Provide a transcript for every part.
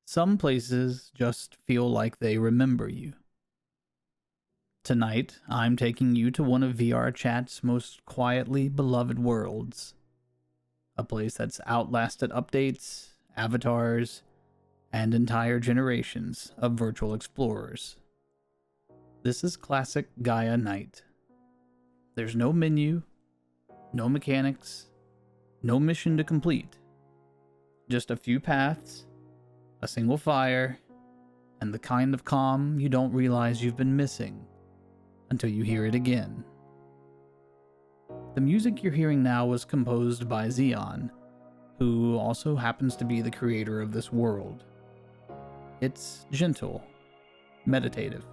Some places just feel like they remember you. Tonight, I'm taking you to one of VRChat's most quietly beloved worlds. A place that's outlasted updates, avatars, and entire generations of virtual explorers. This is Classic Gaia Night. There's no menu, no mechanics, no mission to complete. Just a few paths, a single fire, and the kind of calm you don't realize you've been missing until you hear it again. The music you're hearing now was composed by ZEON, who also happens to be the creator of this world. It's gentle, meditative,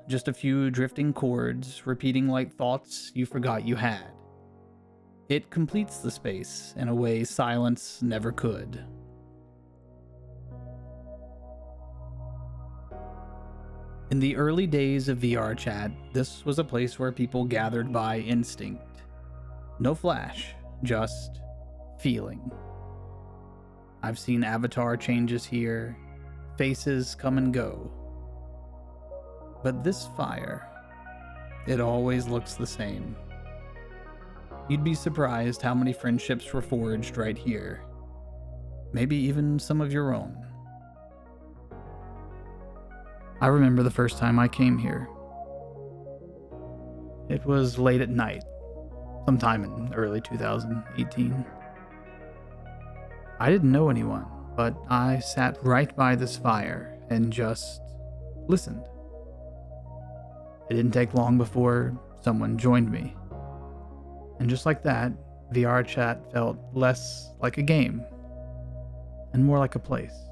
just a few drifting chords repeating like thoughts you forgot you had. It completes the space in a way silence never could. In the early days of VRChat, this was a place where people gathered by instinct. No flash, just feeling. I've seen avatar changes here, faces come and go. But this fire, it always looks the same. You'd be surprised how many friendships were forged right here. Maybe even some of your own. I remember the first time I came here. It was late at night, sometime in early 2018. I didn't know anyone, but I sat right by this fire and just listened. It didn't take long before someone joined me. And just like that, VRChat felt less like a game and more like a place.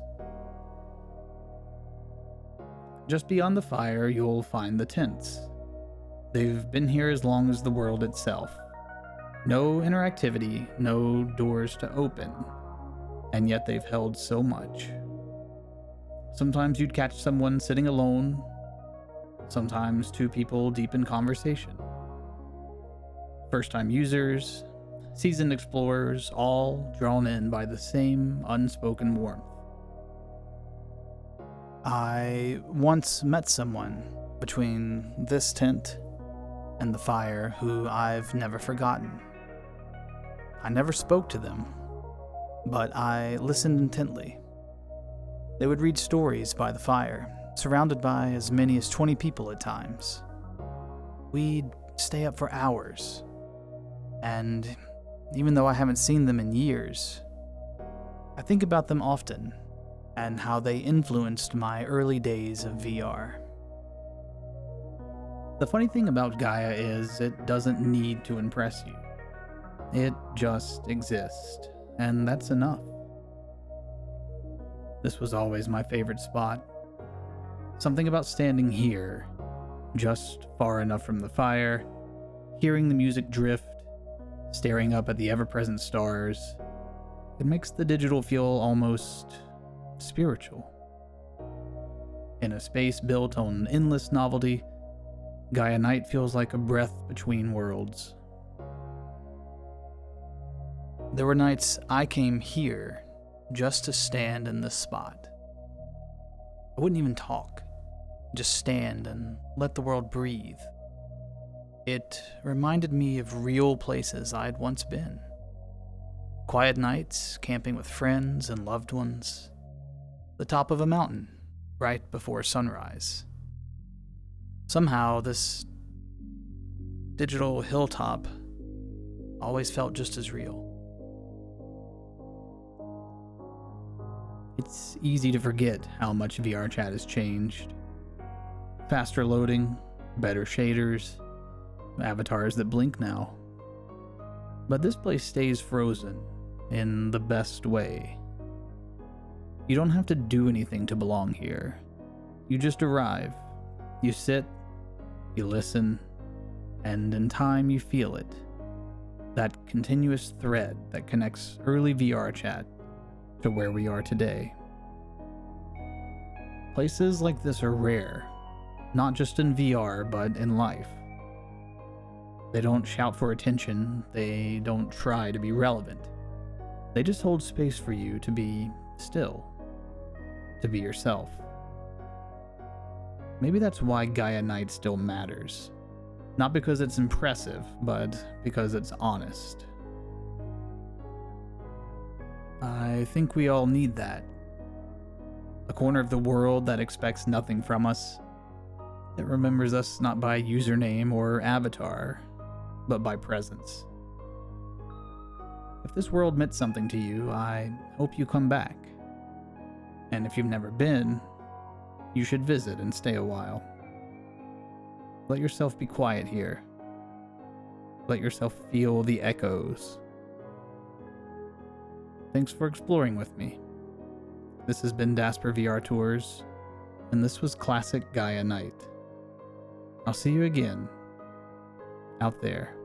Just beyond the fire, you'll find the tents. They've been here as long as the world itself. No interactivity, no doors to open, and yet they've held so much. Sometimes you'd catch someone sitting alone, sometimes two people deep in conversation. First-time users, seasoned explorers, all drawn in by the same unspoken warmth. I once met someone between this tent and the fire who I've never forgotten. I never spoke to them, but I listened intently. They would read stories by the fire, surrounded by as many as 20 people at times. We'd stay up for hours, and even though I haven't seen them in years, I think about them often and how they influenced my early days of VR. The funny thing about Gaia is it doesn't need to impress you. It just exists, and that's enough. This was always my favorite spot. Something about standing here, just far enough from the fire, hearing the music drift, staring up at the ever-present stars. It makes the digital feel almost spiritual. In a space built on endless novelty, Gaia Night feels like a breath between worlds. There were nights I came here just to stand in this spot. I wouldn't even talk, just stand and let the world breathe. It reminded me of real places I'd once been. Quiet nights, camping with friends and loved ones. The top of a mountain, right before sunrise. Somehow, this digital hilltop always felt just as real. It's easy to forget how much VRChat has changed. Faster loading, better shaders, avatars that blink now. But this place stays frozen in the best way. You don't have to do anything to belong here. You just arrive. You sit, you listen, and in time you feel it. That continuous thread that connects early VRChat to where we are today. Places like this are rare, not just in VR, but in life. They don't shout for attention, they don't try to be relevant. They just hold space for you to be still. to be yourself. Maybe that's why Gaia Night still matters. Not because it's impressive, but because it's honest. I think we all need that. A corner of the world that expects nothing from us, that remembers us not by username or avatar, but by presence. If this world meant something to you, I hope you come back. And if you've never been, you should visit and stay a while. Let yourself be quiet here. Let yourself feel the echoes. Thanks for exploring with me. This has been daspra VR Tours, and this was Classic Gaia Night. I'll see you again out there.